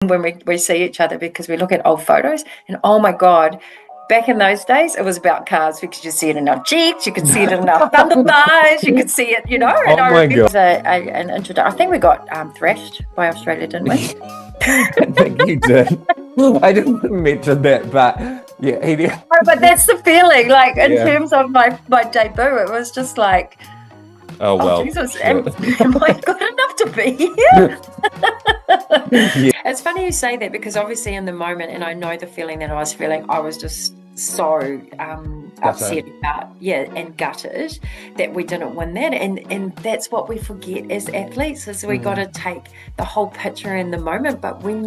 when we see each other because we look at old photos and oh my God, back in those days, it was about cars because you see it in our cheeks, you could see it in our thunder thighs, you could see it, and Oh I my remember God. an introduction. I think we got thrashed by Australia, didn't we? I think you did. I didn't mention that, but yeah, he did. Oh, but that's the feeling, like in Yeah. terms of my debut, it was just like, Oh oh well, Jesus, shit. am I good enough to be here? Yeah, It's funny you say that because obviously in the moment, and I know the feeling that I was feeling, I was just so upset about, and gutted that we didn't win that. And that's what we forget as athletes is we got to take the whole picture in the moment. But when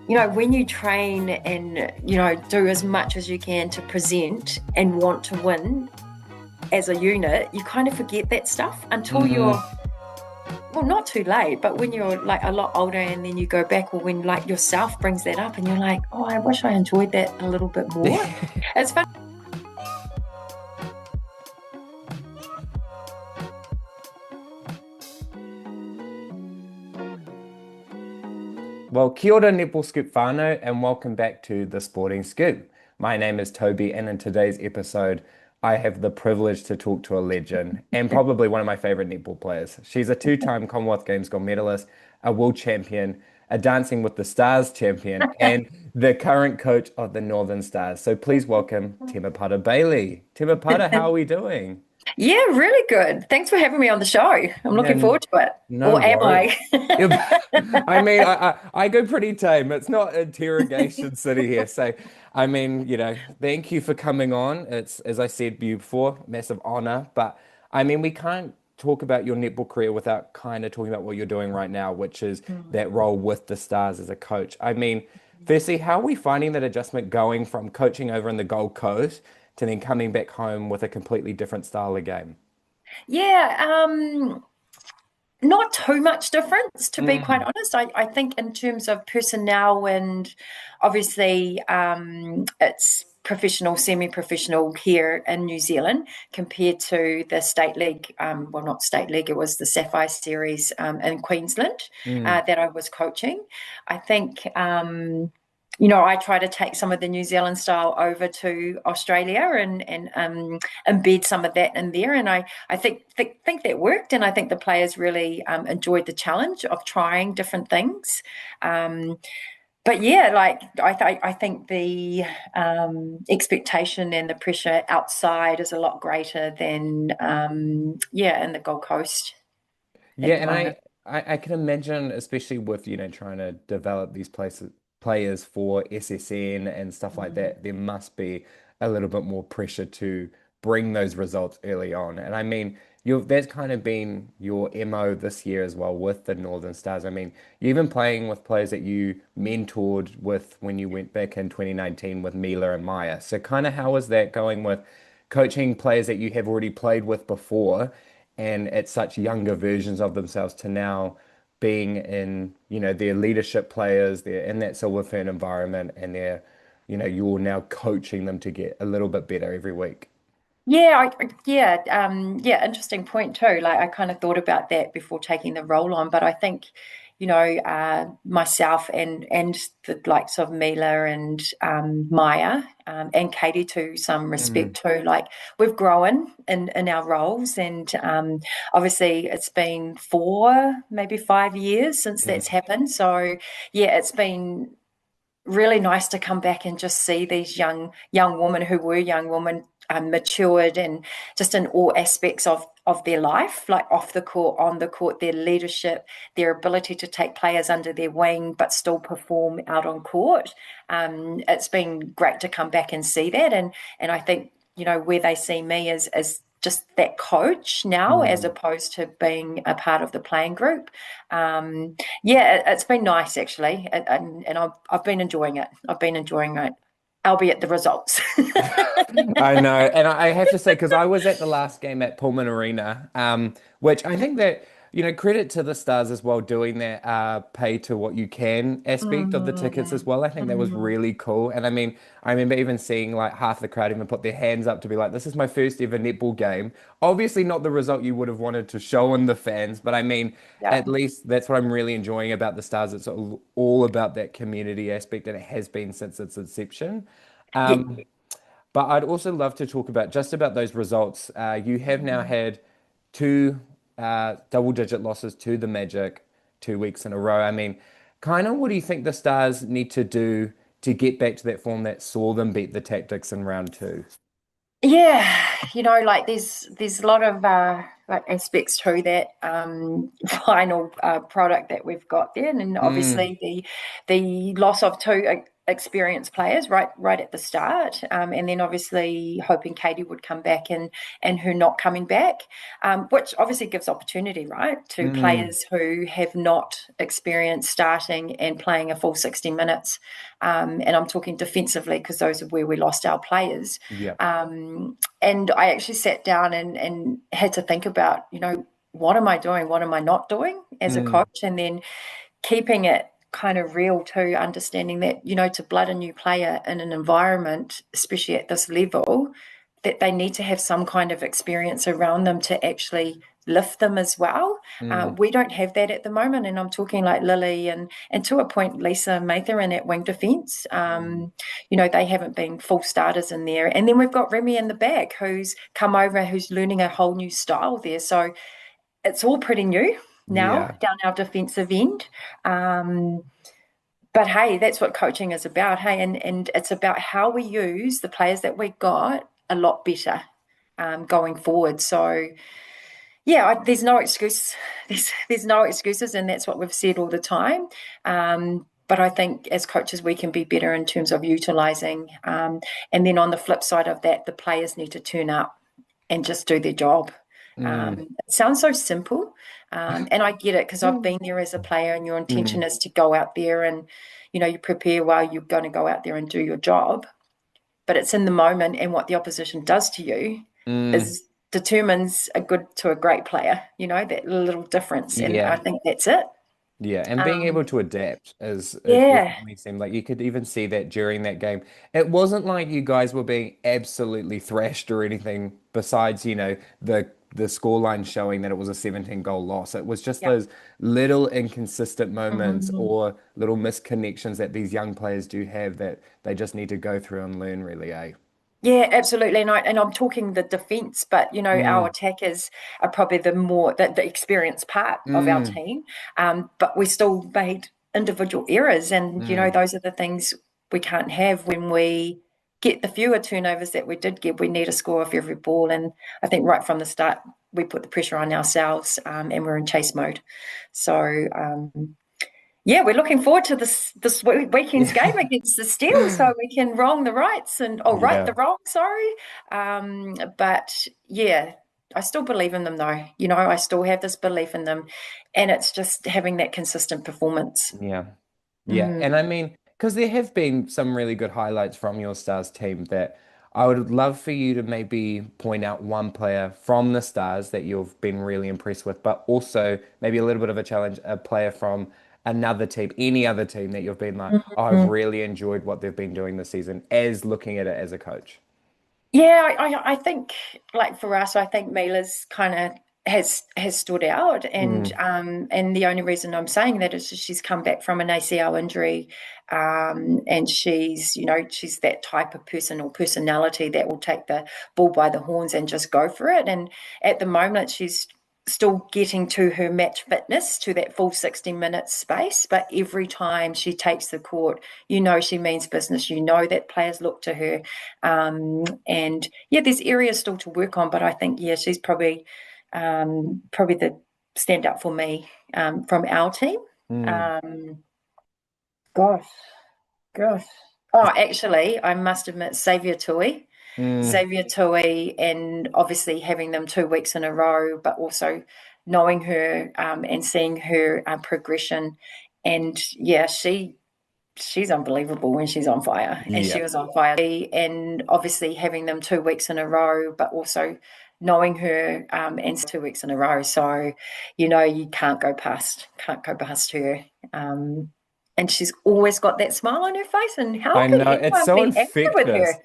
when you train and, do as much as you can to present and want to win as a unit, you kind of forget that stuff until you're, well, not too late, but when you're like a lot older and then you go back, or when like yourself brings that up and you're like, oh, I wish I enjoyed that a little bit more. It's fun. Well, kia ora Netball Scoop whānau, and welcome back to The Sporting Scoop. My name is Toby, and in today's episode, I have the privilege to talk to a legend and probably one of my favorite netball players. She's a two-time Commonwealth Games Gold medalist, a world champion, a Dancing with the Stars champion, and the current coach of the Northern Stars. So please welcome Temepara Bailey. Temepara, how are we doing? Yeah, really good. Thanks for having me on the show. I'm looking Yeah, forward to it. no Or am worries. I? I mean, I go pretty tame. It's not interrogation city here. So, I mean, thank you for coming on. It's, as I said before, massive honor. But I mean, we can't talk about your netball career without kind of talking about what you're doing right now, which is that role with the Stars as a coach. I mean, firstly, how are we finding that adjustment going from coaching over in the Gold Coast to then coming back home with a completely different style of game? Yeah, not too much difference, to be quite Mm, honest. I think in terms of personnel and obviously it's professional, semi-professional here in New Zealand compared to the state league, well, not state league, it was the Sapphire Series in Queensland mm. that I was coaching. I think I try to take some of the New Zealand style over to Australia and embed some of that in there. And I think that worked, and I think the players really enjoyed the challenge of trying different things. Um, but yeah, like I think the expectation and the pressure outside is a lot greater than in the Gold Coast Yeah, at the and moment. I can imagine, especially with, trying to develop these players for SSN and stuff like that, there must be a little bit more pressure to bring those results early on. And I mean, that's kind of been your MO this year as well with the Northern Stars. I mean, you're even playing with players that you mentored with when you went back in 2019 with Mila and Maya. So kind of how was that going with coaching players that you have already played with before? And at such younger versions of themselves to now being in, their leadership players, they're in that Silver Fern environment and you're now coaching them to get a little bit better every week. Interesting point too. Like I kind of thought about that before taking the role on, but I think, myself and the likes of Mila and Maya and Katie to some Mm, respect too. Like we've grown in our roles, and obviously it's been 4, maybe 5 years since mm, that's happened. So yeah, it's been really nice to come back and just see these young women who were young women matured and just in all aspects of their life, like off the court, on the court, their leadership, their ability to take players under their wing but still perform out on court. It's been great to come back and see that, and I think where they see me as just that coach now as mm. opposed to being a part of the playing group. It's been nice actually, and I've been enjoying it. I've been enjoying it, albeit the results. I know, and I have to say, because I was at the last game at Pullman Arena, which I think that credit to the Stars as well doing that pay to what you can aspect of the tickets as Mm, well. I think that was mm, really cool. And I mean, I remember even seeing like half the crowd even put their hands up to be like, this is my first ever netball game. Obviously not the result you would have wanted to show in the fans, but I mean, yeah. at least that's what I'm really enjoying about the Stars. It's all about that community aspect, and it has been since its inception. Yeah. But I'd also love to talk about just about those results. You have now had two double-digit losses to the Magic 2 weeks in a row. I mean, kind of what do you think the Stars need to do to get back to that form that saw them beat the Tactics in round two? Yeah, like there's a lot of like aspects to that final product that we've got there, and Mm, obviously the loss of two experienced players right at the start, and then obviously hoping Katie would come back and her not coming back, which obviously gives opportunity, right, to mm, players who have not experienced starting and playing a full 60 minutes, and I'm talking defensively because those are where we lost our players. yeah. And I actually sat down and had to think about, what am I doing? What am I not doing as a Mm, coach? And then keeping it kind of real too, understanding that, to blood a new player in an environment, especially at this level, that they need to have some kind of experience around them to actually lift them as well. mm, We don't have that at the moment, and I'm talking like Lily and to a point Lisa Mather in at wing defence. mm, They haven't been full starters in there, and then we've got Remy in the back who's come over, who's learning a whole new style there. So it's all pretty new now yeah. down our defensive end. But hey, that's what coaching is about. Hey, and it's about how we use the players that we got a lot better going forward. So yeah, there's no excuse. There's no excuses, and that's what we've said all the time. But I think as coaches, we can be better in terms of utilizing. And then on the flip side of that, the players need to turn up and just do their job. Mm, It sounds so simple, and I get it because I've mm, been there as a player, and your intention mm, is to go out there and you prepare while you're going to go out there and do your job. But it's in the moment, and what the opposition does to you mm. is determines a good to a great player. That little difference, and I Yeah. think that's it. Yeah, and being Um, able to adapt is it yeah, definitely seemed like you could even see that during that game. It wasn't like you guys were being absolutely thrashed or anything besides, the scoreline showing that it was a 17 goal loss. It was just yeah. those little inconsistent moments Mhm. or little misconnections that these young players do have that they just need to go through and learn really, eh? Yeah, absolutely. And I'm talking the defense, but our Mm, attackers are probably the experienced part of our mm, team. But we still made individual errors, and mm. those are the things we can't have when we get the fewer turnovers that we did get. We need a score off every ball, and I think right from the start we put the pressure on ourselves, and we're in chase mode. So yeah, we're looking forward to this weekend's game Yeah. against the Steel, so we can wrong the rights right the Yeah. wrong. Sorry, but yeah, I still believe in them though. I still have this belief in them, and it's just having that consistent performance. Yeah. Yeah, Mm, and I mean, because there have been some really good highlights from your Stars team that I would love for you to maybe point out one player from the Stars that you've been really impressed with, but also maybe a little bit of a challenge, a player from another team, any other team that you've been like, oh, I've mm. really enjoyed what they've been doing this season as looking at it as a coach. Yeah, I think like for us, I think Mila's kind of has stood out, Mm, and the only reason I'm saying that is she's come back from an ACL injury, and she's that type of person or personality that will take the bull by the horns and just go for it. And at the moment, she's still getting to her match fitness to that full 60 minutes space, but every time she takes the court, she means business. That players look to her. And yeah, there's areas still to work on, but I think, yeah, she's probably the stand up for me from our team. mm, Um, gosh, gosh. Oh, actually, I must admit, mm, Xavier Tui, and obviously having them 2 weeks in a row, but also knowing her and seeing her progression. And yeah, she's unbelievable when she's on fire, and she yeah. was on fire. And obviously having them 2 weeks in a row, but also knowing her and 2 weeks in a row. So, you can't go past her. And she's always got that smile on her face. And how I can know it's anyone so be angry with infectious. her?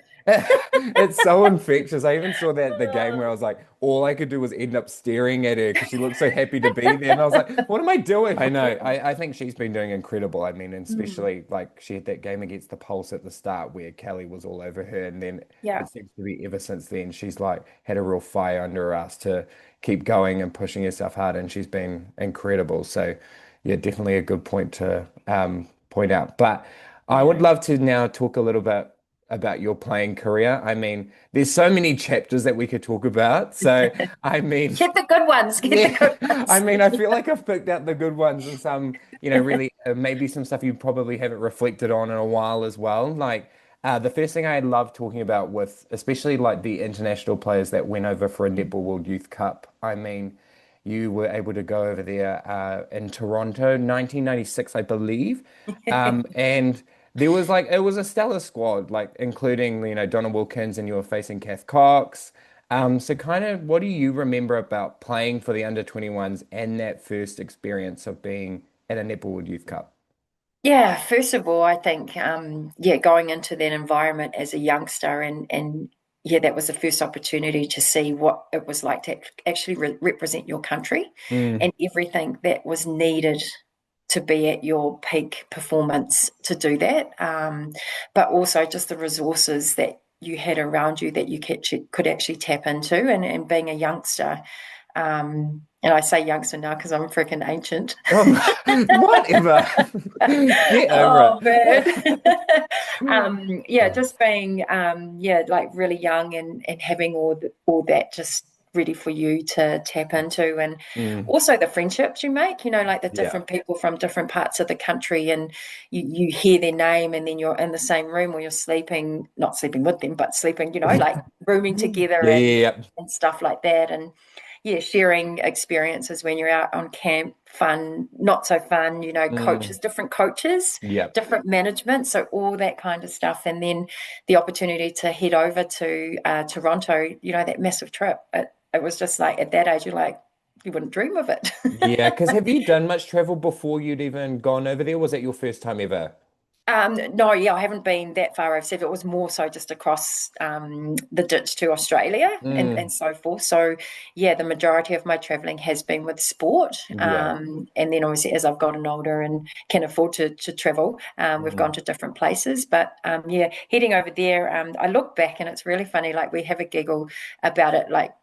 It's so infectious. I even saw that at the game where I was like, all I could do was end up staring at her because she looked so happy to be there. And I was like, what am I doing? I know. I think she's been doing incredible. I mean, and Mm, especially like she had that game against the Pulse at the start where Kelly was all over her. And then yeah. it seems to be ever since then, she's like had a real fire under her ass to keep going and pushing herself hard. And she's been incredible. So, yeah, definitely a good point to point out. But I would Yeah. love to now talk a little bit about your playing career. I mean, there's so many chapters that we could talk about. So, I mean, Get the good ones. Get the yeah, good I ones. mean, I feel like I've picked out the good ones and some, really maybe some stuff you probably haven't reflected on in a while as well. Like the first thing I love talking about with, especially like the international players that went over for a Netball World Youth Cup. I mean, you were able to go over there in Toronto, 1996, I believe. And there was like it was a stellar squad, like including, Donna Wilkins, and you were facing Kath Cox. So kind of what do you remember about playing for the under 21s and that first experience of being at a Netball World Youth Cup? Yeah, first of all, I think going into that environment as a youngster and yeah, that was the first opportunity to see what it was like to actually represent your country Mm, and everything that was needed to be at your peak performance to do that. But also just the resources that you had around you that you could actually tap into and being a youngster. And I say youngster now because I'm freaking ancient. whatever. Get over Oh man. it. Yeah, just being like really young and having all that just ready for you to tap into, and Mm, also the friendships you make, like the yeah. different people from different parts of the country, and you hear their name and then you're in the same room where you're sleeping, not sleeping with them, but sleeping, like rooming together Yeah, and yeah, yeah. and stuff like that. And yeah, sharing experiences when you're out on camp, fun, not so fun, Mm, different coaches, yeah. different management, so all that kind of stuff. And then the opportunity to head over to Toronto, that massive trip. It was just like at that age, you're like, you wouldn't dream of it. Yeah, because have you done much travel before you'd even gone over there? Was that your first time ever? No, yeah, I haven't been that far overseas. It was more so just across the ditch to Australia and Mm, so forth. So, yeah, the majority of my traveling has been with sport. yeah. And then obviously as I've gotten older and can afford to travel, we've gone Mm. to different places. But yeah, heading over there, I look back and it's really funny. Like we have a giggle about it, like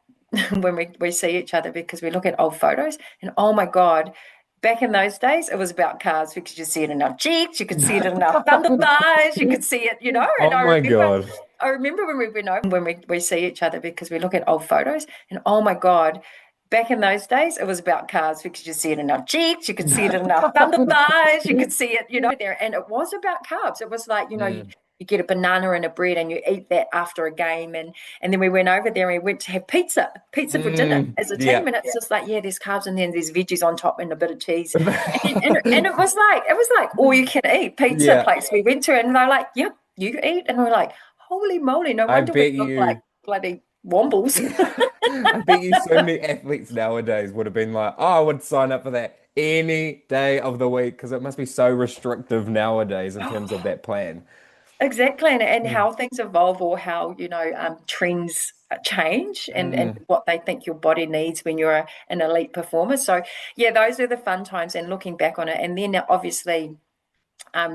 when we see each other because we look at old photos and oh my God, back in those days, it was about cars because you see it in our Jeeps, you could see it in our Thunderbirds, you could see it, and Oh my God. I remember when we went over, when we see each other because we look at old photos, and oh my God, back in those days, it was about cars because you see it in our Jeeps, you could see it in our Thunderbirds, you could see it, there. And it was about carbs. It was like, Mm, you get a banana and a bread and you eat that after a game. And then we went over there and we went to have pizza for dinner as a yeah. team. And it's just like, yeah, there's carbs and then there's veggies on top and a bit of cheese. And it was like all you can eat pizza Yeah. place we went to. And they're like, yep, you eat. And we're like, holy moly, no I wonder we bet look like you. bloody wombles. I bet you so many athletes nowadays would have been like, oh, I would sign up for that any day of the week because it must be so restrictive nowadays in terms of that plan. Exactly, and Mm. how things evolve or how trends change and Mm. what they think your body needs when you're an elite performer. So yeah, those are the fun times and looking back on it, and then obviously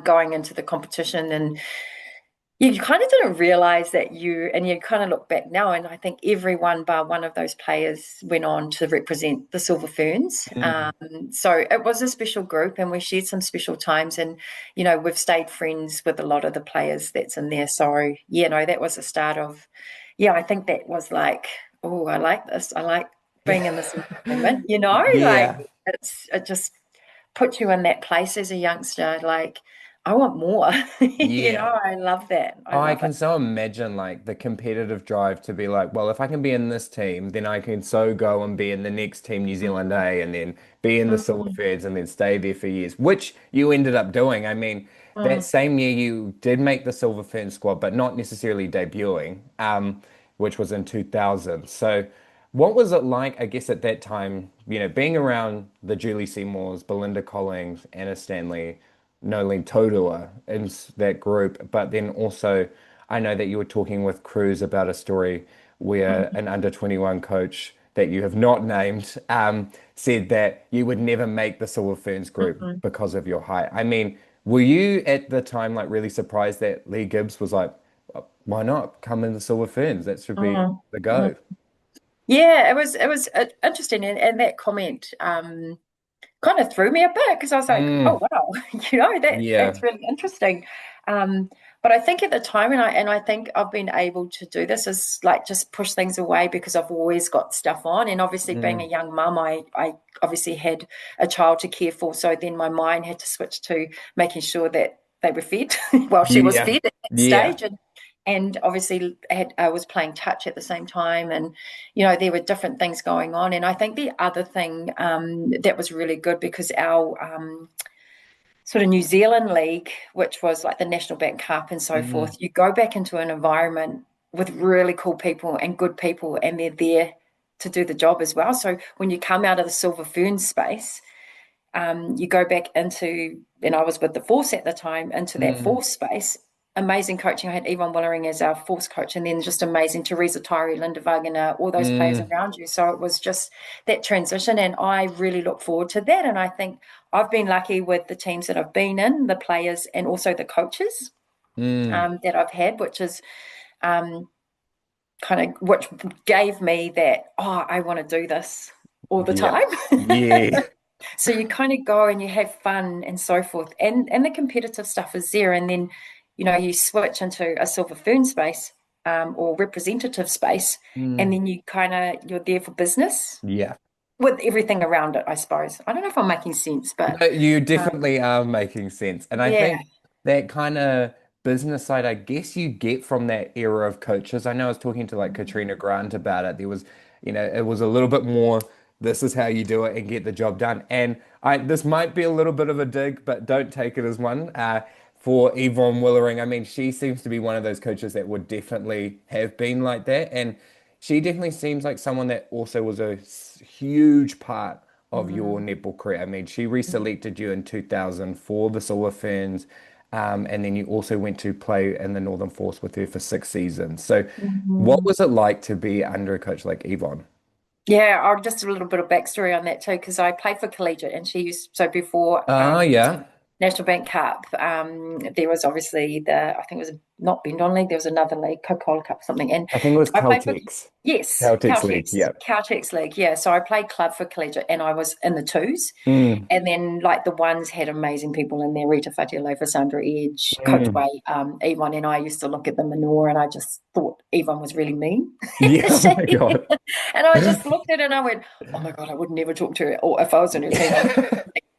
going into the competition and yeah, you kind of didn't realize that and you kind of look back now, and I think everyone bar one of those players went on to represent the Silver Ferns. Mm. So it was a special group, and we shared some special times, and we've stayed friends with a lot of the players that's in there. So yeah, no, that was the start of. Yeah, I think that was like, oh, I like this. I like being in this environment. Like Yeah. it just puts you in that place as a youngster. Like I want more. Yeah. I love that. I Oh, I love it. can so imagine like the competitive drive to be like, well, if I can be in this team, then I can so go and be in the next team, New Zealand A, and then be in the Silver Mm, Ferns and then stay there for years, which you ended up doing. I mean, that mm, same year you did make the Silver Fern squad, but not necessarily debuting, which was in 2000. So What was it like, I guess, at that time, being around the Julie Seymours, Belinda Collings, Anna Stanley, Nolene Todua in that group, but then also I know that you were talking with Cruz about a story where an under 21 coach that you have not named said that you would never make the Silver Ferns group Mhm. because of your height. I mean, were you at the time like really surprised that Lee Gibbs was like, why not come in the Silver Ferns? That should be Mm. the Mm. go. Yeah, it was interesting, and that comment kind of threw me a bit because I was like, oh Mm, wow, that's yeah. really interesting. Um, but I think at the time, and I think I've been able to do this is like just push things away because I've always got stuff on, and obviously being a Mm, young mum, I obviously had a child to care for, so then my mind had to switch to making sure that they were fed while she was yeah. fed at that Yeah. stage, and obviously I was playing touch at the same time, and there were different things going on. And I think the other thing that was really good because our sort of New Zealand league, which was like the National Bank Cup and so Mm, forth, you go back into an environment with really cool people and good people, and they're there to do the job as well. So when you come out of the Silver Fern space, you go back into, and I was with the force at the time, into that mm, force space. Amazing coaching. I had Yvonne Willering as our force coach, and then just amazing Teresa Tyree, Linda Wagner, all those players mm, around you. So it was just that transition, and I really look forward to that. And I think I've been lucky with the teams that I've been in, the players, and also the coaches mm. that I've had, which is um, kind of which gave me that, oh, I want to do this all the Yeah. time. Yeah. So you kind of go and you have fun and so forth, and the competitive stuff is there, and then you switch into a Silver Fern space or representative space, and Mm, then you're there for business yeah. with everything around it. I suppose I don't know if I'm making sense, but No, you um, definitely are making sense. And I yeah. think that kind of business side, I guess you get from that era of coaches. I know I was talking to like Katrina Grant about it. There was, it was a little bit more, this is how you do it and get the job done. And this might be a little bit of a dig, but don't take it as one. For Yvonne Willering, I mean, she seems to be one of those coaches that would definitely have been like that. And she definitely seems like someone that also was a huge part of your Mm, netball career. I mean, she mm, reselected you in 2000 for the Silver Ferns, and then you also went to play in the Northern Force with her for 6 seasons. So, what mhm. was it like to be under a coach like Yvonne? Yeah, I'll just a little bit of backstory on that too, because I played for collegiate, and she used so before Ah, yeah. National Bank Cup. There was obviously I think it was not Bendon League. There was another league, Coca-Cola Cup, or something. And I think it was so I played for, Caltex. yes, Caltex League. Yeah. Caltex League. Yeah. So I played club for collegiate, and I was in the twos. Mm, And then like the ones had amazing people in there, Rita Fatialofa, Sandra Edge, Coach mm. Way, Yvonne, and I used to look at the manure, and I just thought Yvonne was really mean. Yeah. Oh my She- God. and I just looked at her and I went, oh my God, I would never talk to her. Or if I was in her team, I would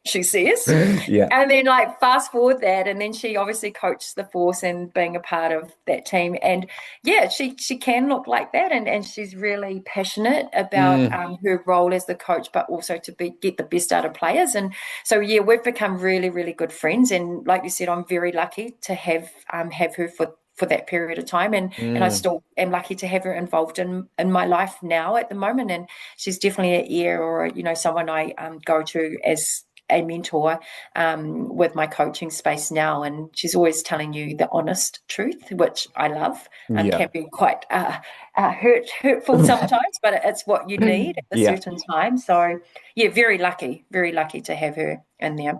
she says. Yeah. And then like fast forward that, and then she obviously coached the force and being a part of that team. And yeah, she can look like that, and she's really passionate about Mm, her role as the coach, but also to get the best out of players. And so yeah, we've become really, really good friends. And like you said, I'm very lucky to have her for that period of time, and I mm. still am lucky to have her involved in my life now at the moment. And she's definitely an ear, or someone I go to as a mentor with my coaching space now, and she's always telling you the honest truth, which I love. Yeah. Can be quite hurtful sometimes, but it's what you need at a Yeah. certain time. So yeah, very lucky to have her in there.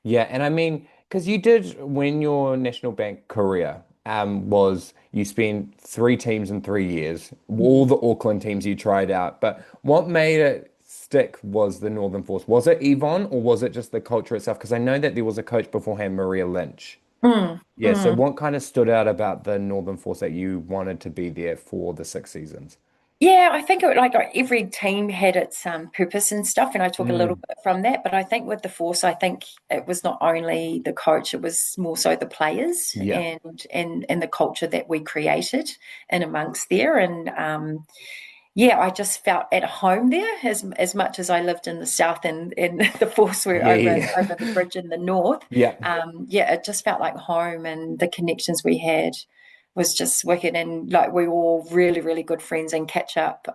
Yeah, and I mean, because you did when your National Bank career was you spent 3 teams in 3 years, all the Auckland teams you tried out. But what made it stick was the Northern Force. Was it Yvonne or was it just the culture itself? Because I know that there was a coach beforehand, Maria Lynch. Mm, Yeah, so mm. what kind of stood out about the Northern Force that you wanted to be there for the 6 seasons? Yeah, I think like every team had its purpose and stuff, and I took a little Mm, bit from that. But I think with the Force, I think it was not only the coach; it was more so the players yeah. and the culture that we created in amongst there. And yeah, I just felt at home there as much as I lived in the south, and the Force were Yeah. over the bridge in the north. Yeah. Yeah, it just felt like home, and the connections we had was just wicked. And like we were all really, really good friends and catch up.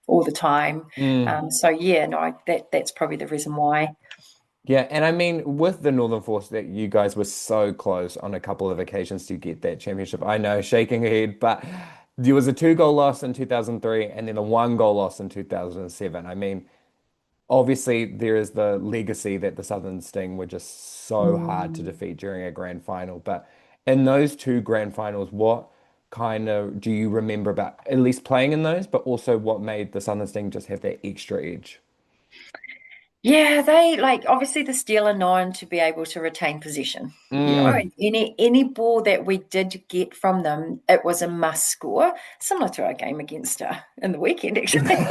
all the time. Mm. So yeah, no, that's probably the reason why. Yeah, and I mean, with the Northern Force, that you guys were so close on a couple of occasions to get that championship. I know, shaking your head, but there was a two-goal loss in 2003 and then a one-goal loss in 2007. I mean, obviously, there is the legacy that the Southern Sting were just so hard to Mm. defeat during a grand final. But in those two grand finals, what kind of do you remember about at least playing in those, but also what made the Southern Sting just have that extra edge? Yeah, they like obviously the Steel are known to be able to retain possession, Mm. and any ball that we did get from them, it was a must score, similar to our game against in the weekend actually.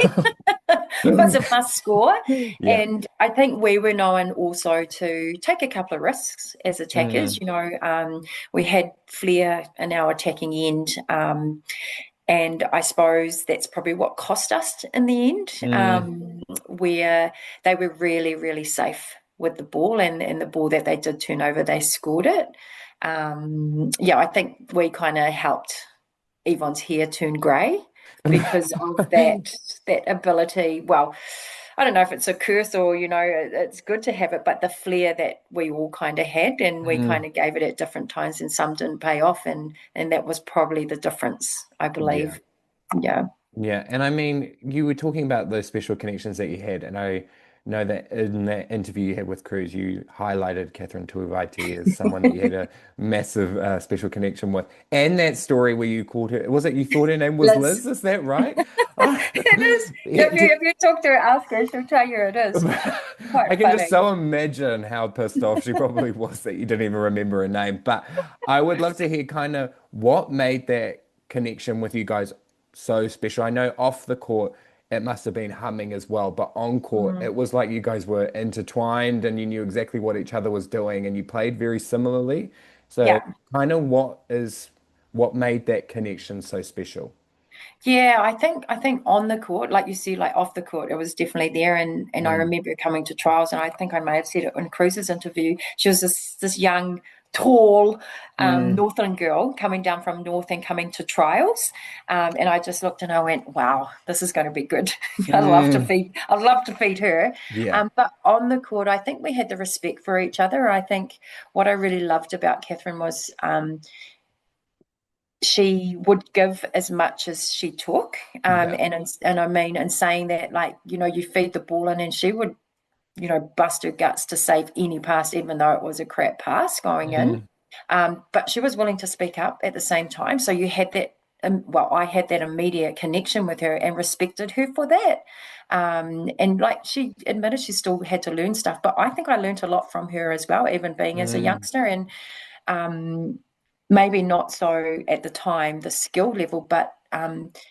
Was a must score. Yeah. And I think we were known also to take a couple of risks as attackers. Mm. We had flair in our attacking end. And I suppose that's probably what cost us in the end, Mm. where they were really, really safe with the ball, and the ball that they did turn over, they scored it. Yeah, I think we kind of helped Yvonne's hair turn grey because of that ability. Well, I don't know if it's a curse or it's good to have it, but the flair that we all kind of had, and we Mm. kind of gave it at different times, and some didn't pay off, and that was probably the difference, I Yeah. believe. Yeah. Yeah, and I mean, you were talking about those special connections that you had, and I know that in that interview you had with Cruz, you highlighted Katherine Cruz as someone that you had a massive special connection with. And that story where you called her, was it you thought her name was Liz. Liz? Is that right? It is. Yeah, If you talk to her, ask her, she'll tell you it is. I Quite can just funny. so imagine how pissed off she probably was that you didn't even remember her name. But I would love to hear kind of what made that connection with you guys so special. I know off the court it must have been humming as well, but on court Mm. it was like you guys were intertwined and you knew exactly what each other was doing and you played very similarly. So Yeah. kind of what made that connection so special? Yeah, I think on the court, like you see, like off the court, it was definitely there. And I Mm, remember coming to trials, and I think I may have said it in Cruz's interview. She was this young, tall mm, Northern girl coming down from North and coming to trials. And I just looked and I went, wow, this is going to be good. mm. I'd love to feed her. Yeah. But on the court, I think we had the respect for each other. I think what I really loved about Katherine was she would give as much as she took. Yeah. And I mean, in saying that, like, you feed the ball in, and she would, bust her guts to save any pass, even though it was a crap pass going in. Mm, But she was willing to speak up at the same time. So you had that, well, I had that immediate connection with her and respected her for that. And like she admitted, she still had to learn stuff, but I think I learned a lot from her as well, even being as a mm. youngster. And um, maybe not so at the time the skill level, but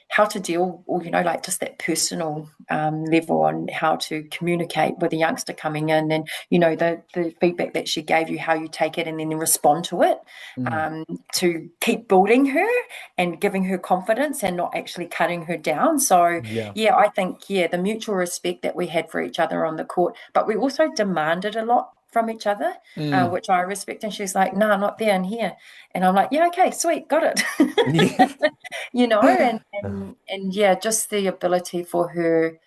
how to deal, or like just that personal level on how to communicate with a youngster coming in, and the feedback that she gave you, how you take it and then respond to it, Mm. um, to keep building her and giving her confidence and not actually cutting her down. So Yeah. yeah, I think the mutual respect that we had for each other on the court, but we also demanded a lot from each other, Mm. which I respect. And she's like, "No, not there and here," and I'm like, "Yeah, okay, sweet, got it." Yeah. And, and yeah, just the ability for her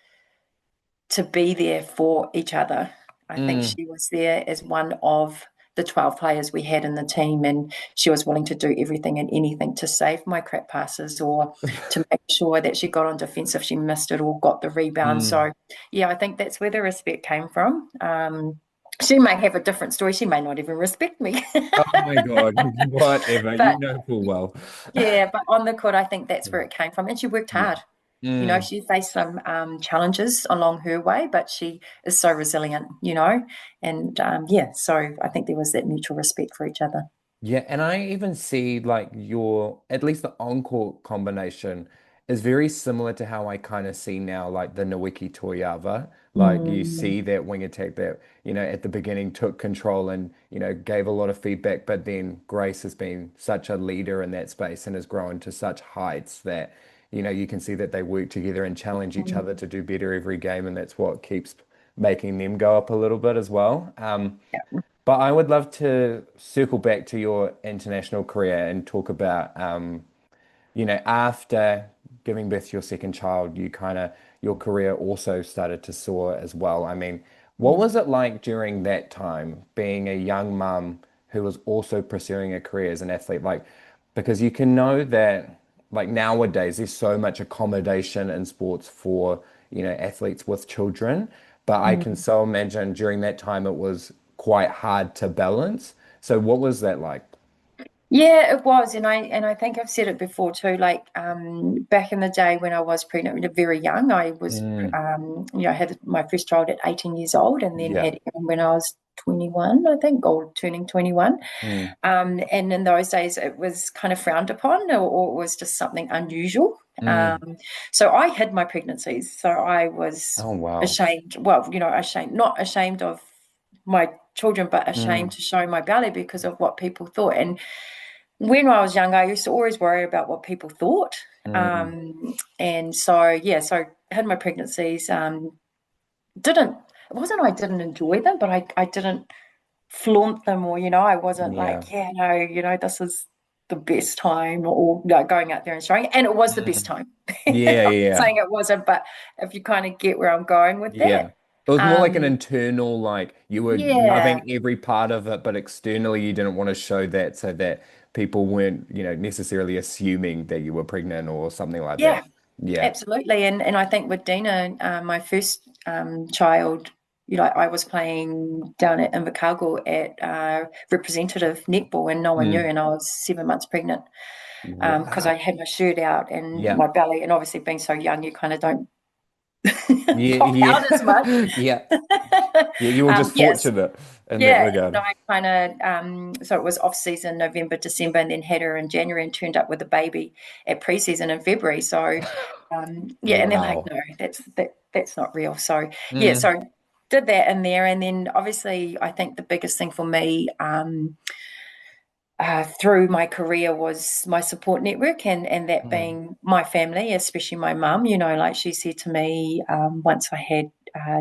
to be there for each other. I think Mm. she was there as one of the 12 players we had in the team, and she was willing to do everything and anything to save my crap passes, or to make sure that she got on defense if she missed it, or got the rebound. Mm. So yeah, I think that's where the respect came from. She may have a different story. She may not even respect me. Oh my God. Whatever. You But know full well. yeah, but on the court, I think that's where it came from. And she worked Yeah. hard. Mm. She faced some challenges along her way, but she is so resilient, and yeah, so I think there was that mutual respect for each other. Yeah, and I even see like your, at least the on-court combination is very similar to how I kind of see now, like the Nawiki Toyava. Like you Mm, see that wing attack that, at the beginning took control and, gave a lot of feedback, but then Grace has been such a leader in that space and has grown to such heights that, you can see that they work together and challenge each other mm, to do better every game, and that's what keeps making them go up a little bit as well. yeah. But I would love to circle back to your international career and talk about, after giving birth to your second child, your career also started to soar as well. I mean, what was it like during that time being a young mum who was also pursuing a career as an athlete? Like, because you can know that like nowadays there's so much accommodation in sports for, athletes with children, but I can Mm. so imagine during that time it was quite hard to balance. So what was that like? Yeah, it was, and I think I've said it before too. Like back in the day when I was pregnant, when I was very young, I was Mm, had my first child at 18 years old, and then yeah. had Erin when I was 21, I think, or turning 21. Mm, And in those days, it was kind of frowned upon, or it was just something unusual. mm. So I hid my pregnancies. So I was Oh wow. ashamed. Well, ashamed, not ashamed of my children, but ashamed Mm, to show my belly because of what people thought. And when I was younger, I used to always worry about what people thought. mm. And so, yeah, so I had my pregnancies. Didn't, it wasn't I didn't enjoy them, but I didn't flaunt them, or, I wasn't Yeah. like, yeah, no, this is the best time, or going out there and showing it. And it was the best Mm. time. Yeah, I'm not yeah. saying it wasn't, but if you kind of get where I'm going with Yeah. that. It was more like an Um, internal, like you were yeah, loving every part of it, but externally you didn't want to show that so that people weren't, necessarily assuming that you were pregnant or something like yeah. that. Yeah. Absolutely, and I think with Dina, my first child, I was playing down at Invercargill at representative netball, and no one knew, Mm. and I was 7 months pregnant because I Wow. had my shirt out and Yeah. my belly, and obviously being so young, you kind of don't Yeah, pop out as much. yeah. Yeah. Yeah, you were just Yes, fortunate in that yeah, regard. and I kind of so it was off season November, December, and then had her in January and turned up with a baby at preseason in February. So yeah, and they're like, Wow. no, that's not real. So yeah, Mm. so did that in there, and then obviously I think the biggest thing for me through my career was my support network, and that Mm. being my family, especially my mum. Like she said to me once I had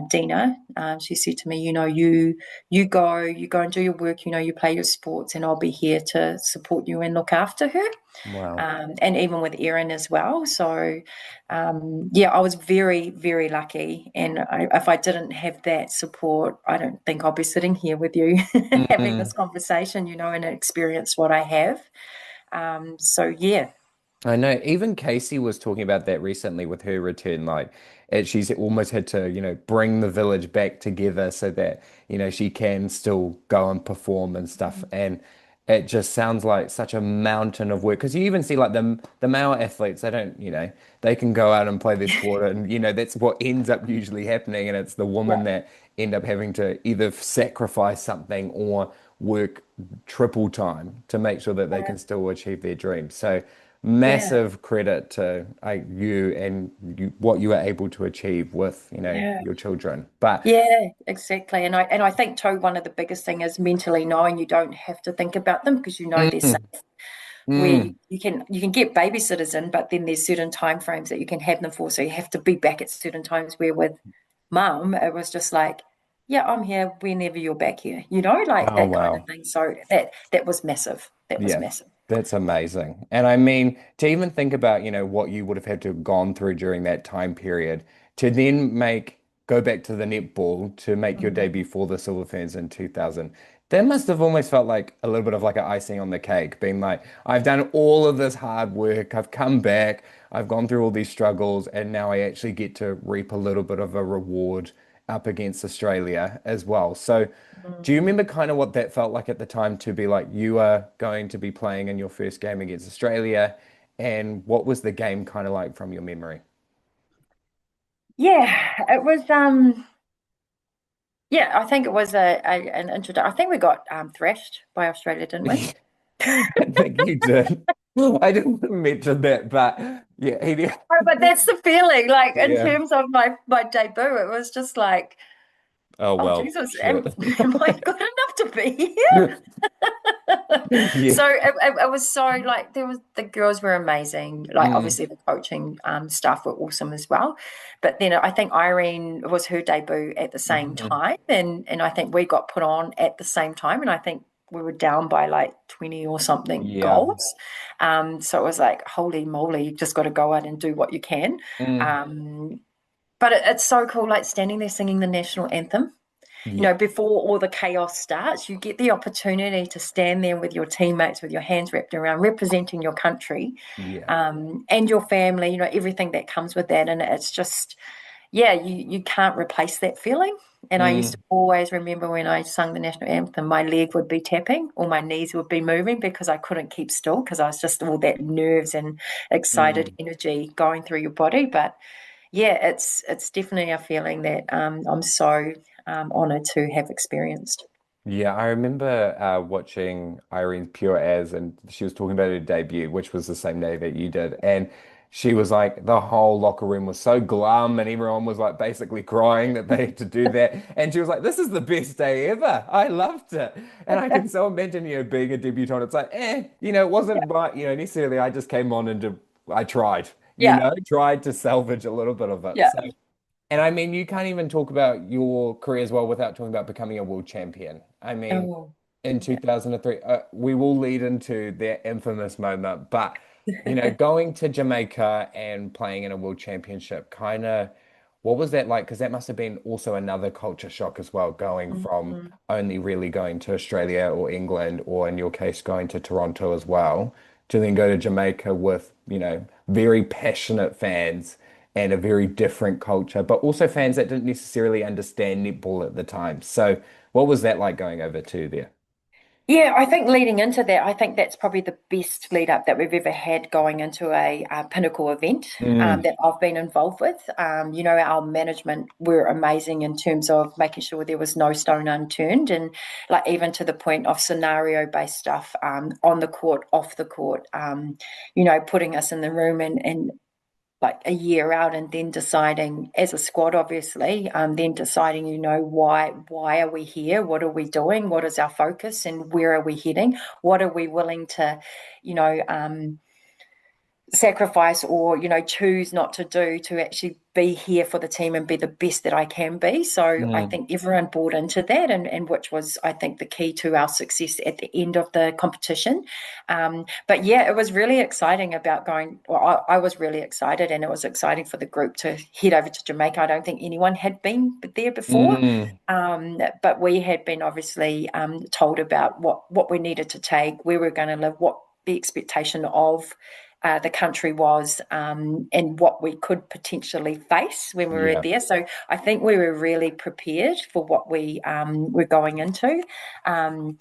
Dina, she said to me, you go and do your work, you play your sports, and I'll be here to support you and look after her. Wow. And even with Erin as well. So, yeah, I was very, very lucky. And if I didn't have that support, I don't think I'll be sitting here with you having this Mm. conversation, and experience what I have. So, yeah. I know even Casey was talking about that recently with her return. Like, she's almost had to, bring the village back together so that, she can still go and perform and stuff. And it just sounds like such a mountain of work. Because you even see like the male athletes, they don't, they can go out and play their sport, and that's what ends up usually happening. And it's the woman Yeah. that end up having to either sacrifice something or work triple time to make sure that they Yeah. can still achieve their dreams. So Yeah. massive credit to you and what you were able to achieve with, Yeah. your children. But Yeah, exactly. And I think too, one of the biggest thing is mentally knowing you don't have to think about them because they're safe. mm, Where mm, you can get babysitters in, but then there's certain time frames that you can have them for. So you have to be back at certain times. Where with mum, it was just like, yeah, I'm here whenever you're back here, like oh that kind of wow. thing. So that was massive. That was Yeah, massive. that's amazing. And I mean, to even think about, what you would have had to have gone through during that time period to then go back to the netball to make your Mhm. debut for the Silver Ferns in 2000. That must have almost felt like a little bit of like an icing on the cake, being like, I've done all of this hard work, I've come back, I've gone through all these struggles, and now I actually get to reap a little bit of a reward up against Australia as well. So, do you Mm. remember kind of what that felt like at the time to be like you are going to be playing in your first game against Australia? And what was the game kind of like from your memory? Yeah, it was. Yeah, I think it was an introduction. I think we got thrashed by Australia, didn't we? I think you did. I didn't mention that, but yeah, Oh, but that's the feeling. Like in yeah. terms of my debut, it was just like, Oh oh well, Jesus, shit. am I good enough to be here? Yeah. So it was so like the girls were amazing. Like Mm, obviously the coaching staff were awesome as well. But then I think Irene was her debut at the same mhm. time, and I think we got put on at the same time, and I think we were down by like 20 or something Yeah. goals. So it was like, holy moly, you just got to go out and do what you can. Mm. Um, but it's so cool, like standing there singing the national anthem. Yeah. Before all the chaos starts, you get the opportunity to stand there with your teammates with your hands wrapped around, representing your country, Yeah. and your family, everything that comes with that. And it's just, yeah, you can't replace that feeling. And I used to Mm. always remember when I sung the national anthem, my leg would be tapping or my knees would be moving because I couldn't keep still because I was just all that nerves and excited Mm. energy going through your body. But yeah, it's definitely a feeling that I'm so honoured to have experienced. Yeah, I remember watching Irene's Pure As, and she was talking about her debut, which was the same day that you did. And she was like, the whole locker room was so glum, and everyone was like basically crying that they had to do that. And she was like, this is the best day ever. I loved it. And I can so imagine, being a debutante, it's like, it wasn't my, necessarily I just came on and I tried, Yeah, tried to salvage a little bit of it. yeah. So. And I mean, you can't even talk about your career as well without talking about becoming a world champion. I mean, Oh, in yeah. 2003, we will lead into that infamous moment, but going to Jamaica and playing in a world championship, kind of, what was that like? Because that must have been also another culture shock as well, going from Mhm. only really going to Australia or England, or in your case, going to Toronto as well, to then go to Jamaica with, very passionate fans and a very different culture, but also fans that didn't necessarily understand netball at the time. So, what was that like going over to there? Yeah, I think leading into that, I think that's probably the best lead up that we've ever had going into a pinnacle event Mm, that I've been involved with. Our management were amazing in terms of making sure there was no stone unturned, and like even to the point of scenario based stuff on the court, off the court, putting us in the room and like a year out and then deciding as a squad obviously then deciding why are we here, what are we doing, what is our focus and where are we heading, what are we willing to you know sacrifice or choose not to do to actually be here for the team and be the best that I can be. So I mm, think everyone bought into that, and which was I think the key to our success at the end of the competition. But yeah, it was really exciting about going. Well, I was really excited, and it was exciting for the group to head over to Jamaica. I don't think anyone had been there before. mm, But we had been obviously told about what we needed to take, where we we're going to live, what the expectation of the country was, and what we could potentially face when we were yeah. there. So I think we were really prepared for what we were going into. Um,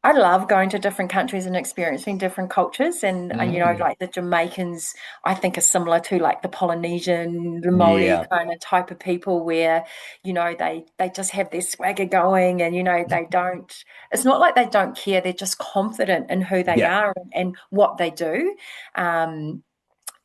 I love going to different countries and experiencing different cultures. And Mm, like the Jamaicans, I think are similar to like the Polynesian, the Maori yeah. kind of type of people where, they just have their swagger going and, they don't, it's not like they don't care. They're just confident in who they Yeah. are and what they do. Um,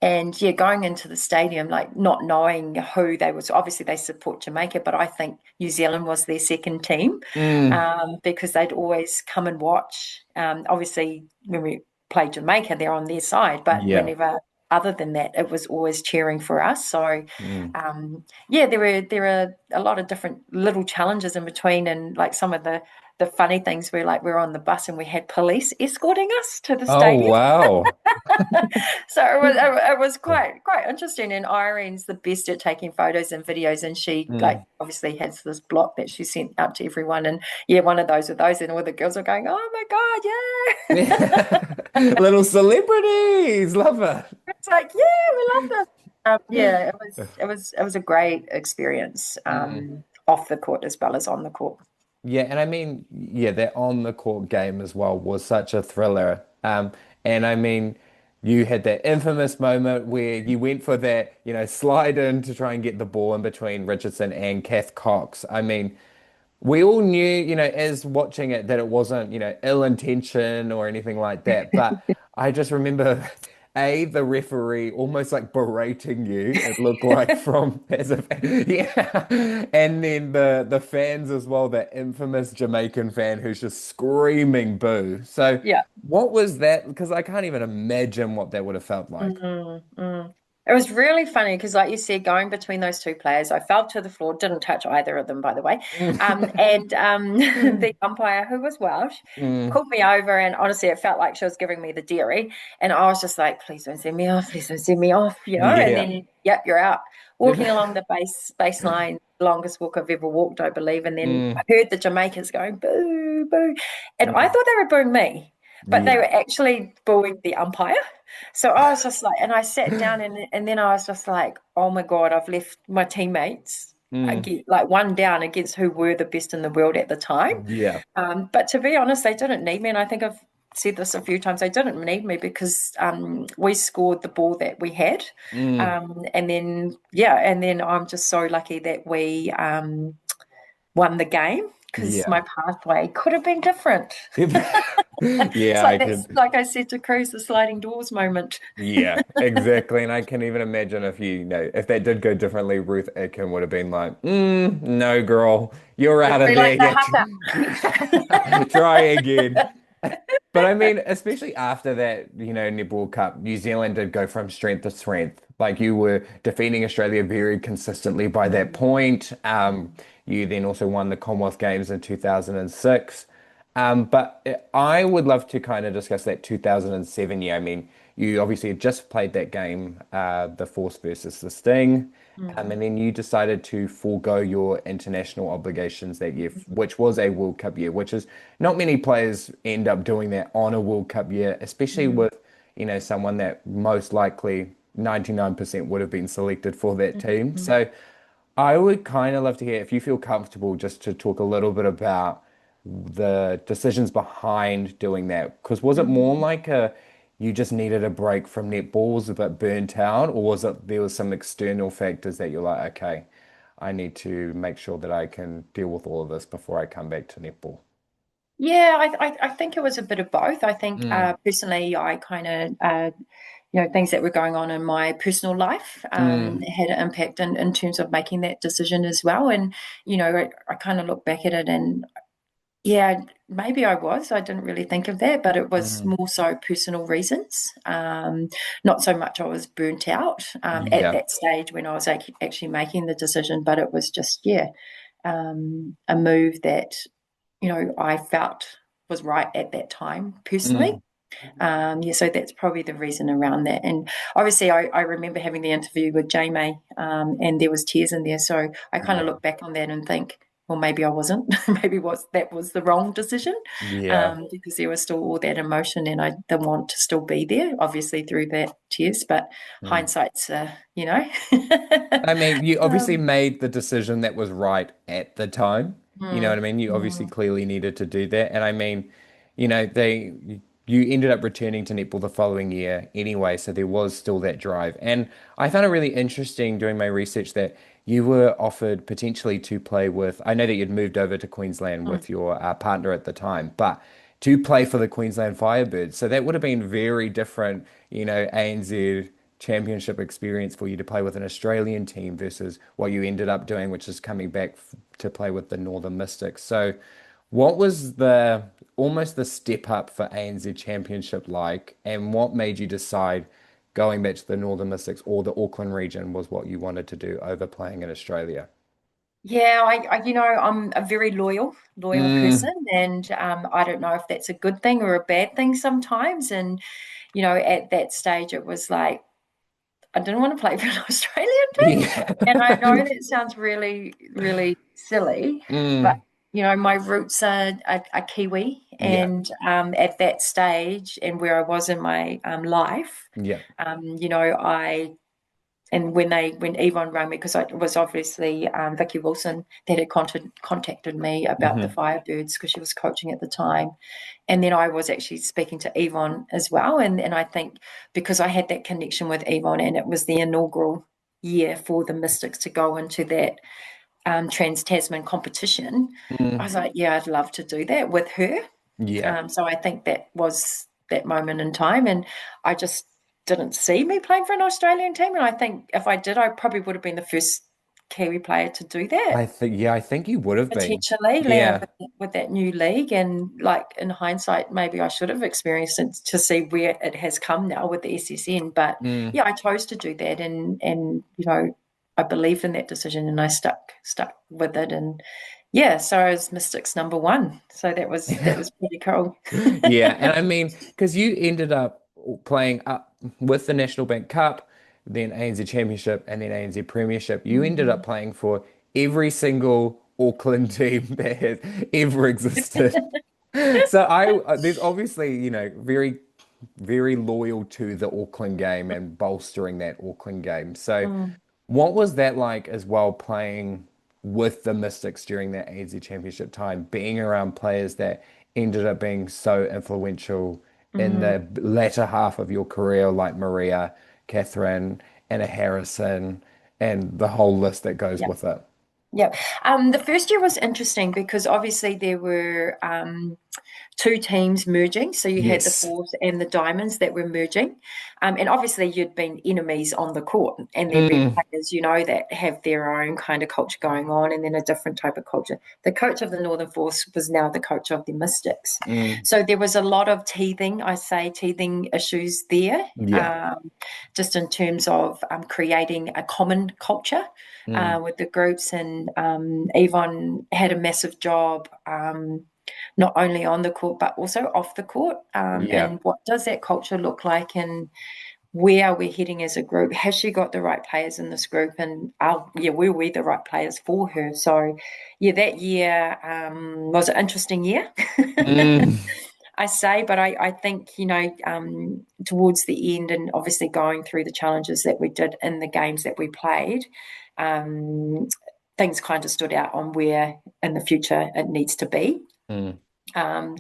and yeah, going into the stadium, like not knowing who they was, obviously they support Jamaica, but I think New Zealand was their second team Mm, because they'd always come and watch. Obviously, when we play Jamaica, they're on their side, but yeah. whenever other than that, it was always cheering for us. So Mm. yeah, there are a lot of different little challenges in between, and like some of the funny things were like we're on the bus and we had police escorting us to the Oh, stadium. wow. So it was quite interesting. And Irene's the best at taking photos and videos, and she like Mm. obviously has this block that she sent out to everyone. And yeah, one of those with those, and all the girls are going, "Oh my god, yeah!" Little celebrities. Love it. It's like, yeah, we love this. Yeah, it was a great experience Mm. off the court as well as on the court. Yeah, and I mean, yeah, that on the court game as well was such a thriller. And I mean, you had that infamous moment where you went for that, slide in to try and get the ball in between Richardson and Kath Cox. I mean, we all knew, as watching it, that it wasn't, ill intention or anything like that. But I just remember, the referee almost like berating you, it looked like from as a yeah. And then the fans as well, that infamous Jamaican fan who's just screaming boo. So Yeah. what was that? Because I can't even imagine what that would have felt like. Mm, mm. It was really funny because, like you said, going between those two players, I fell to the floor, didn't touch either of them, by the way. And the umpire, who was Welsh, Mm, called me over, and honestly, it felt like she was giving me the dairy. And I was just like, please don't send me off, please don't send me off, And yeah. then, yep, you're out. Walking along the baseline, longest walk I've ever walked, I believe. And then I Mm, heard the Jamaicans going, boo, boo. And I mm, thought they were booing me, but they yeah. were actually booing the umpire. So I was just like, and I sat down, and then I was just like, oh my God, I've left my teammates Mm, like one down against who were the best in the world at the time. yeah. But to be honest, they didn't need me. And I think I've said this a few times, they didn't need me because we scored the ball that we had. Mm, And then, yeah, and then I'm just so lucky that we won the game because yeah. my pathway could have been different. It's Yeah, I like that's could. like I said to Cruz, the sliding doors moment. Yeah, exactly. And I can even imagine if if that did go differently, Ruth Atkin would have been like, no, girl, you're out It'd of be there like the yet. haka. Try again. But I mean, especially after that, Netball Cup, New Zealand did go from strength to strength. Like you were defeating Australia very consistently by that point. You then also won the Commonwealth Games in 2006. But I would love to kind of discuss that 2007 year. I mean, you obviously had just played that game, the Force versus the Sting. And then you decided to forego your international obligations that year, which was a World Cup year, which is not many players end up doing that on a World Cup year, especially Mm, with, someone that most likely 99% would have been selected for that mm, team. mm, So I would kind of love to hear if you feel comfortable just to talk a little bit about the decisions behind doing that. Because was it more mm. like you just needed a break from netball, was a bit burnt out, or was it there was some external factors that you're like, okay, I need to make sure that I can deal with all of this before I come back to netball? Yeah, I think it was a bit of both. I think Mm, personally, I kind of things that were going on in my personal life mm, had an impact in terms of making that decision as well. And I kind of look back at it, and yeah, maybe I was. I didn't really think of that, but it was mm. more so personal reasons. Not so much I was burnt out at Yeah. that stage when I was actually making the decision, but it was just, yeah, a move that, I felt was right at that time personally. Mm, Yeah, so that's probably the reason around that. And obviously, I remember having the interview with Jamie, and there was tears in there. So I kind of yeah. look back on that and think, well, maybe I wasn't. Maybe that was the wrong decision, Yeah. because there was still all that emotion, and I didn't want to still be there, obviously through that tears. But Mm. hindsight's, I mean, you obviously um, made the decision that was right at the time. You know what mm, I mean? You obviously mm, clearly needed to do that. And I mean, they you ended up returning to netball the following year anyway, so there was still that drive. And I found it really interesting doing my research that you were offered potentially to play with, I know that you'd moved over to Queensland mm. with your partner at the time, but to play for the Queensland Firebirds. So that would have been very different, ANZ championship experience for you to play with an Australian team versus what you ended up doing, which is coming back to play with the Northern Mystics. So, what was the almost the step up for ANZ Championship like, and what made you decide going back to the Northern Mystics or the Auckland region was what you wanted to do over playing in Australia? Yeah, I'm a very loyal Mm, person, and I don't know if that's a good thing or a bad thing sometimes. And at that stage, it was like I didn't want to play for an Australian team, yeah. and I know that sounds really, really silly, but Mm, my roots are Kiwi, yeah. and at that stage and where I was in my life, Yeah. I and when Yvonne rang me, because it was obviously Vicky Wilson that had contacted me about the Hmm. Firebirds because she was coaching at the time, and then I was actually speaking to Yvonne as well, and I think because I had that connection with Yvonne, and it was the inaugural year for the Mystics to go into that Trans Tasman competition, I Mm, was like, yeah, I'd love to do that with her. yeah. So I think that was that moment in time, and I just didn't see me playing for an Australian team. And I think if I did, I probably would have been the first Kiwi player to do that. I think you would have been. Potentially, Yeah. with that new league, and like in hindsight, maybe I should have experienced it to see where it has come now with the SSN. But Mm. yeah, I chose to do that, and I believed in that decision, and I stuck with it, and yeah, so I was Mystics number one. So that was pretty cool. Yeah, and I mean, because you ended up playing up with the National Bank Cup, then ANZ Championship, and then ANZ Premiership. You ended up Mhm. playing for every single Auckland team that has ever existed. So there's obviously, very, very loyal to the Auckland game and bolstering that Auckland game. So Mm, what was that like as well, playing with the Mystics during that ANZ Championship time, being around players that ended up being so influential in mm, the latter half of your career, like Maria, Katherine, Anna Harrison, and the whole list that goes yeah. with it? Yeah. The first year was interesting because obviously there were two teams merging. So you had the Yes. Fours and the Diamonds that were merging. And obviously you'd been enemies on the court, and there'd be Mm, players, that have their own kind of culture going on, and then a different type of culture. The coach of the Northern Force was now the coach of the Mystics. mm, So there was a lot of teething issues there, yeah. just in terms of creating a common culture Mm, with the groups. And Yvonne had a massive job, not only on the court but also off the court. yeah. And what does that culture look like, and where are we heading as a group? Has she got the right players in this group? And were we the right players for her? So, yeah, that year was an interesting year. Mm, I say, but I think, towards the end, and obviously going through the challenges that we did in the games that we played, um, things kind of stood out on where in the future it needs to be. mm, Um,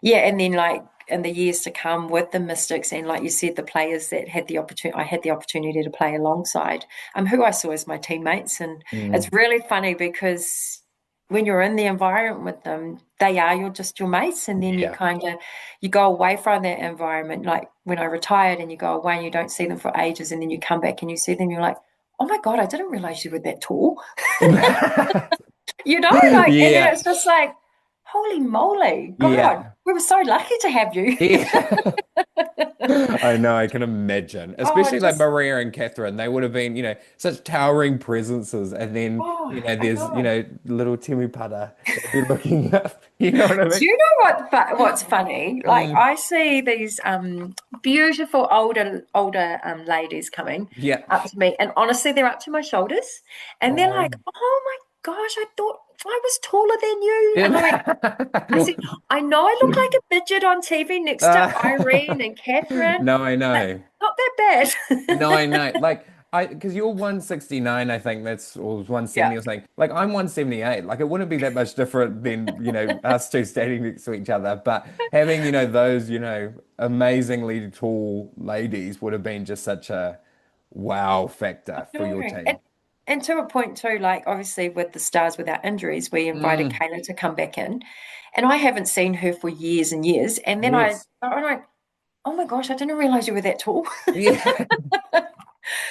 yeah, and then like in the years to come with the Mystics, and like you said, the players that had the opportunity, I had the opportunity to play alongside, who I saw as my teammates. And it's mm, really funny because when you're in the environment with them, they are your mates, and then yeah. you go away from that environment. Like when I retired, and you go away and you don't see them for ages, and then you come back and you see them, you're like, oh my God, I didn't realize you were that tall. And then Yeah. it's just like, holy moly, God, Yeah. we were so lucky to have you. Yeah. I know, I can imagine. Oh, Especially like just, Maria and Catherine, they would have been, such towering presences. And then, oh, I there's, know. little Temepara that'd be looking up. You know what I Do mean? you know what's funny? Like Mm, I see these beautiful older ladies coming yeah. up to me, and honestly, they're up to my shoulders, and they're Oh. like, "Oh my gosh, I thought I was taller than you," and I said, Yeah. "I know I look like a midget on TV next to Irene and Catherine, No, I but know. not that No, bad." I know. Like because you're 169, I think that's or 170 Yeah. or something. Like I'm 178. Like it wouldn't be that much different than, us two standing next to each other. But having, those, amazingly tall ladies would have been just such a wow factor for No. your And team. and to a point too, like obviously with the Stars Without Injuries, we invited Mm, Kayla to come back in, and I haven't seen her for years and years. And then yes. I'm like, oh my gosh, I didn't realize you were that tall. Yeah.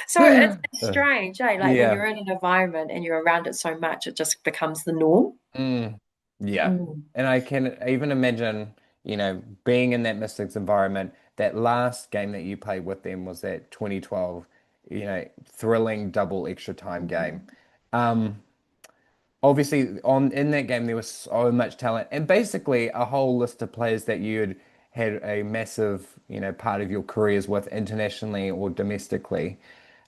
So it's strange, eh? Like when Yeah. you're in an environment and you're around it so much, it just becomes the norm. Mm, yeah. Mm. And I can even imagine, being in that Mystics environment, that last game that you played with them was that 2012, thrilling double extra time game. Mhm. Um, Obviously on in that game there was so much talent and basically a whole list of players that you'd had a massive, part of your careers with internationally or domestically.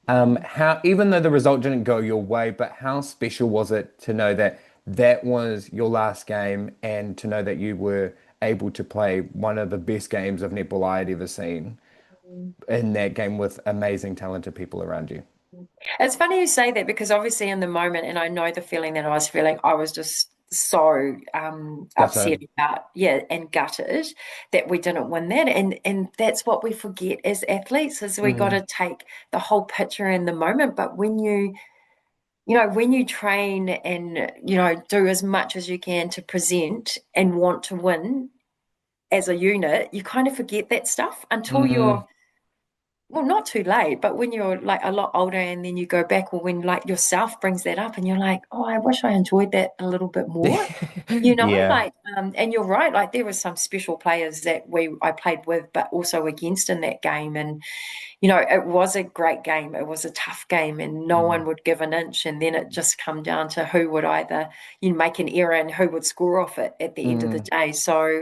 How, even though the result didn't go your way, but how special was it to know that that was your last game and to know that you were able to play one of the best games of netball I had ever seen in that game with amazing, talented people around you? It's funny you say that because obviously in the moment, and I know the feeling that I was feeling, I was just so upset Gutted. about, yeah, and gutted that we didn't win that. And that's what we forget as athletes is we got Mm, to take the whole picture in the moment. But when you train and, do as much as you can to present and want to win as a unit, you kind of forget that stuff until mm, well, not too late, but when you're like a lot older and then you go back, or when like yourself brings that up and you're like, oh, I wish I enjoyed that a little bit more. Yeah. Like, and you're right, like there were some special players that I played with, but also against in that game. And, it was a great game. It was a tough game and no one Mm. would give an inch. And then it just come down to who would either, make an error and who would score off it at the end of the Mm. day. So,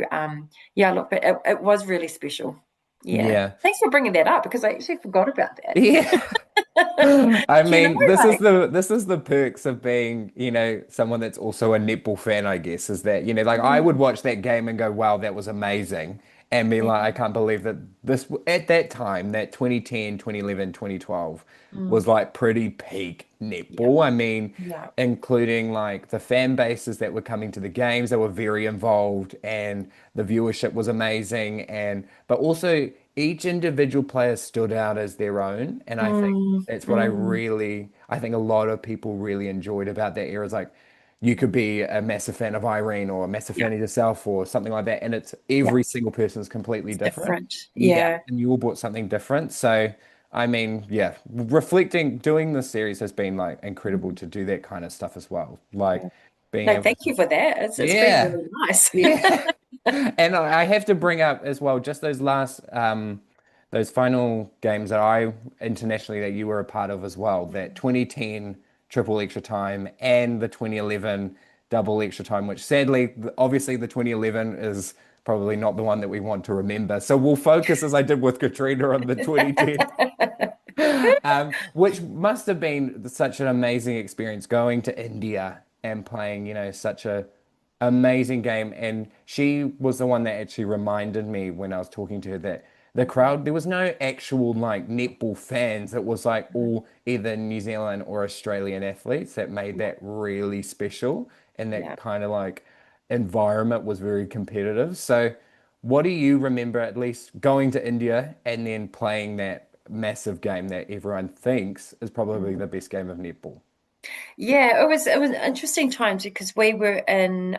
yeah, look, but it was really special. Yeah. Yeah. Thanks for bringing that up because I actually forgot about Yeah. that. I mean, Like, this is the perks of being, someone that's also a netball fan, I guess, is that, like I would mm, watch that game and go, wow, that was amazing. And be yeah, like, I can't believe that this at that time, that 2010, 2011, 2012 mm, was like pretty peak yeah, netball. I mean, yeah, including like the fan bases that were coming to the games, they were very involved and the viewership was amazing. And but also each individual player stood out as their own. And I think mm, that's what mm, I think a lot of people really enjoyed about that era is like you could be a massive fan of Irene or a massive yeah, fan of yourself or something like that. And it's yeah. every single person is completely It's different. different. Yeah. Yeah. And you all brought something different. So, I mean, yeah, reflecting, doing this series has been like incredible Mm, to do that kind of stuff as well. Like yeah. being No, able thank to, you for that. It's been yeah. really nice. Yeah. And I have to bring up as well just those final games that I internationally that you were a part of as well, that 2010 triple extra time and the 2011 double extra time, which sadly, obviously the 2011 is probably not the one that we want to remember. So we'll focus, as I did with Katrina, on the 2010, which must have been such an amazing experience going to India and playing, such a amazing game. And she was the one that actually reminded me when I was talking to her that the crowd, there was no actual like netball fans. It was like all either New Zealand or Australian athletes that made Yeah, that really special. And that yeah. kind of like environment was very competitive. So, what do you remember at least going to India and then playing that massive game that everyone thinks is probably the best game of netball? Yeah, it was interesting times because we were in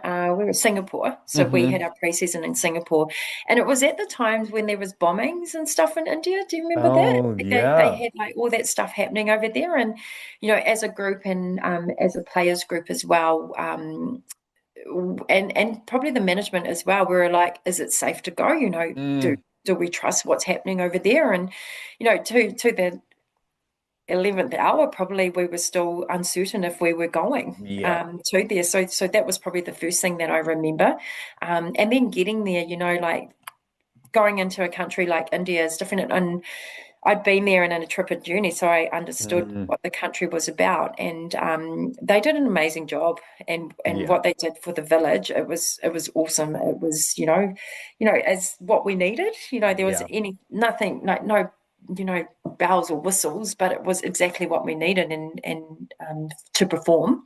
Singapore, so we had Hmm. our preseason in Singapore, and it was at the times when there was bombings and stuff in India. Do you remember that? Oh, They yeah. had like all that stuff happening over there, and as a group and as a players group as well, and probably the management as well, we were like, is it safe to go? Do Mm, do we trust what's happening over there? And to the 11th hour, probably we were still uncertain if we were going yeah. to there. So that was probably the first thing that I remember. And then getting there, like going into a country like India is different. And I'd been there and in a trip and journey, so I understood Mm, what the country was about. And they did an amazing job. And yeah. what they did for the village, it was awesome. It was, as what we needed. There was Yeah. nothing, no, bells or whistles, but it was exactly what we needed and to perform.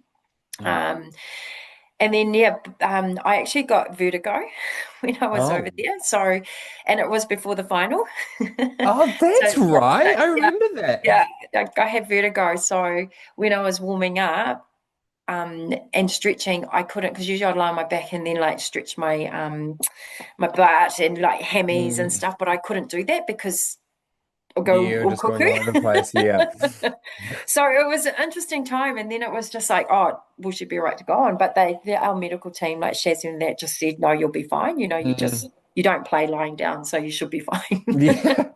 Mm. Um, and then yeah, I actually got vertigo when I was over Oh. there. So, and it was before the final. Oh, So that's right. I yeah, remember that. yeah, I had vertigo. So when I was warming up and stretching, I couldn't because usually I'd lie on my back and then like stretch my butt and like hammies and Mm, stuff, but I couldn't do that because I'll go you're all just going cuckoo. all over the place. Yeah. So it was an interesting time, and then it was just like, oh, we should be right to go on. But our medical team, like Shazzy and that, just said, no, you'll be fine. Mm, You don't play lying down, so you should be fine. yeah.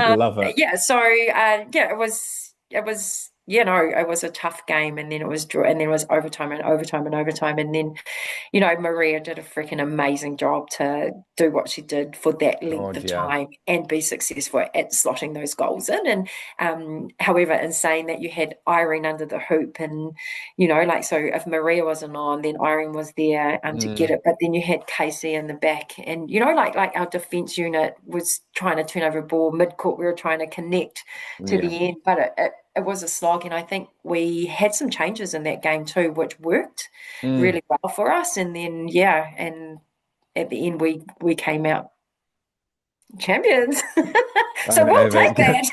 Love it. Yeah, so yeah, it was it was a tough game, and then it was draw, and then it was overtime and overtime and overtime, and then Maria did a freaking amazing job to do what she did for that length God, of yeah. time and be successful at slotting those goals in. And however, in saying that, you had Irene under the hoop, and like, so if Maria wasn't on, then Irene was there to get Mm, it. But then you had Casey in the back, and like our defense unit was trying to turn over a ball mid court. We were trying to connect to yeah. the end, but it was a slog, and I think we had some changes in that game too, which worked Mm. really well for us. And then yeah, and at the end we came out champions. I So we'll know take that. that.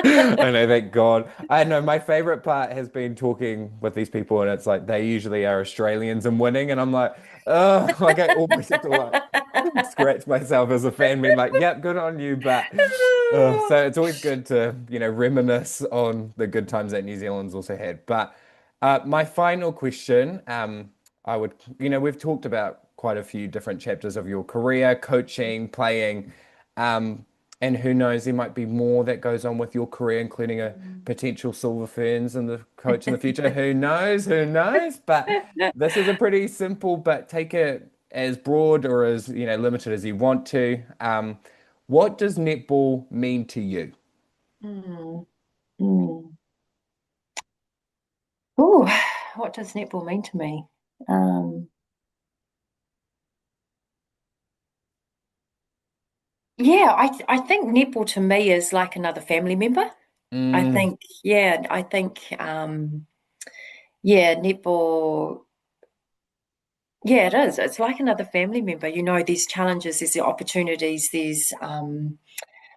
I know, thank God. I know my favorite part has been talking with these people, and it's like they usually are Australians and winning, and I'm like, oh, like I almost have to like. scratch myself as a fan, being like, yep, good on you. But so it's always good to, reminisce on the good times that New Zealand's also had. But my final question, we've talked about quite a few different chapters of your career, coaching, playing, and who knows, there might be more that goes on with your career, including a potential Silver Ferns and the coach in the future. Who knows? Who knows? But this is a pretty simple, but take it as broad or as, limited as you want to. What does netball mean to you? Mm. Mm. Ooh, what does netball mean to me? Yeah, I think netball to me is like another family member. I Mm, think, yeah, I think, yeah, netball, yeah, it is. It's like another family member. These challenges, there's the opportunities, there's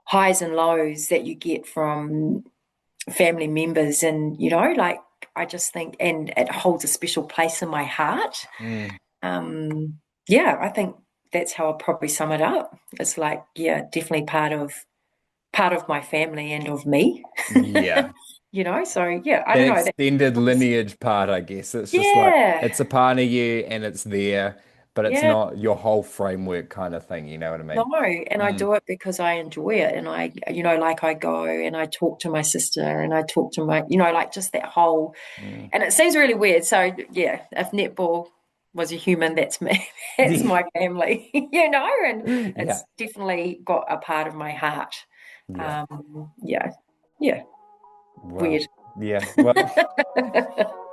highs and lows that you get from family members, and like I just think, and it holds a special place in my heart. mm, Yeah, I think that's how I'll probably sum it up. It's like, yeah, definitely part of my family and of me. yeah. So yeah, I That don't know. extended lineage part, I guess. It's just like Yeah, it's a part of you and it's there, but it's yeah. not your whole framework kind of thing. You know what I No, mean? and I Mm, do it because I enjoy it. And like I go and I talk to my sister and I talk to my, like just that whole, mm. and it seems really weird. So yeah, if netball was a human, that's me. That's my family, and Yeah, it's definitely got a part of my heart. yeah. Yeah, yeah, Well, weird. yeah. Well,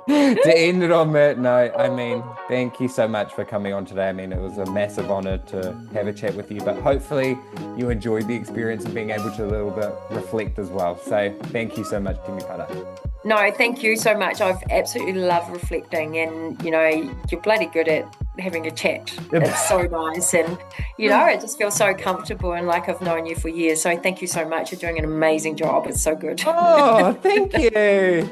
to end it on that note, I mean, thank you so much for coming on today. I mean, it was a massive honor to have a chat with you, but hopefully you enjoyed the experience of being able to a little bit reflect as well. So thank you so much, Temepara. No, thank you so much. I've absolutely loved reflecting, and you're bloody good at having a chat. It's so nice, and it just feels so comfortable, and like I've known you for years. So thank you so much. You're doing an amazing job. It's so good. Oh, thank you.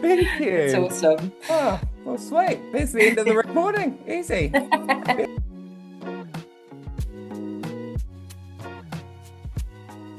Thank It's you. awesome. Oh, well, sweet. That's the end of the recording. Easy.